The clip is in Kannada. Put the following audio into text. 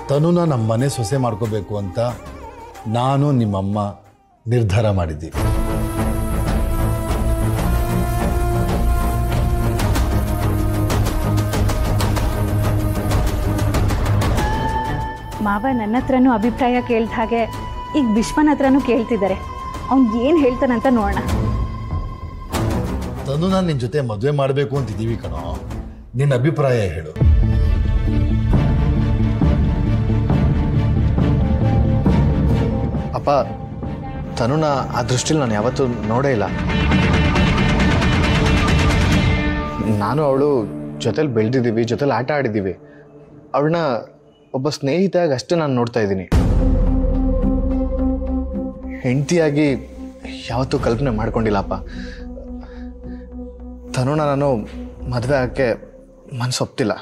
ತನುನ ನಮ್ಮ ಮನೆ ಸೊಸೆ ಮಾಡ್ಕೋಬೇಕು ಅಂತ ನಾನು ನಿಮ್ಮಮ್ಮ ನಿರ್ಧಾರ ಮಾಡಿದ್ದೀವಿ. ಮಾವ ನನ್ನ ಹತ್ರನೂ ಅಭಿಪ್ರಾಯ ಕೇಳ್ದ ಹಾಗೆ ಈಗ ವಿಶ್ವನ ಹತ್ರನೂ ಕೇಳ್ತಿದ್ದಾರೆ. ಅವ್ನು ಏನು ಹೇಳ್ತಾನಂತ ನೋಡೋಣ. ತನುನ ನಿನ್ನ ಜೊತೆ ಮದುವೆ ಮಾಡಬೇಕು ಅಂತಿದ್ದೀವಿ ಕಣೋ. ನಿನ್ನ ಅಭಿಪ್ರಾಯ ಹೇಳು. ಅಪ್ಪ, ತನುನ ಆ ದೃಷ್ಟಿಲಿ ನಾನು ಯಾವತ್ತೂ ನೋಡೇ ಇಲ್ಲ. ನಾನು ಅವಳು ಜೊತೆಲಿ ಬೆಳೆದಿದ್ದೀವಿ, ಜೊತೆಲಿ ಆಟ ಆಡಿದ್ದೀವಿ. ಅವಳನ್ನ ಒಬ್ಬ ಸ್ನೇಹಿತಾಗಿ ಅಷ್ಟೇ ನಾನು ನೋಡ್ತಾ ಇದ್ದೀನಿ. ಹೆಂಡತಿಯಾಗಿ ಯಾವತ್ತೂ ಕಲ್ಪನೆ ಮಾಡ್ಕೊಂಡಿಲ್ಲಪ್ಪ. ತನುನ ನಾನು ಮದುವೆ ಆಗೋಕ್ಕೆ ಮನಸ್ಸೊಪ್ತಿಲ್ಲ.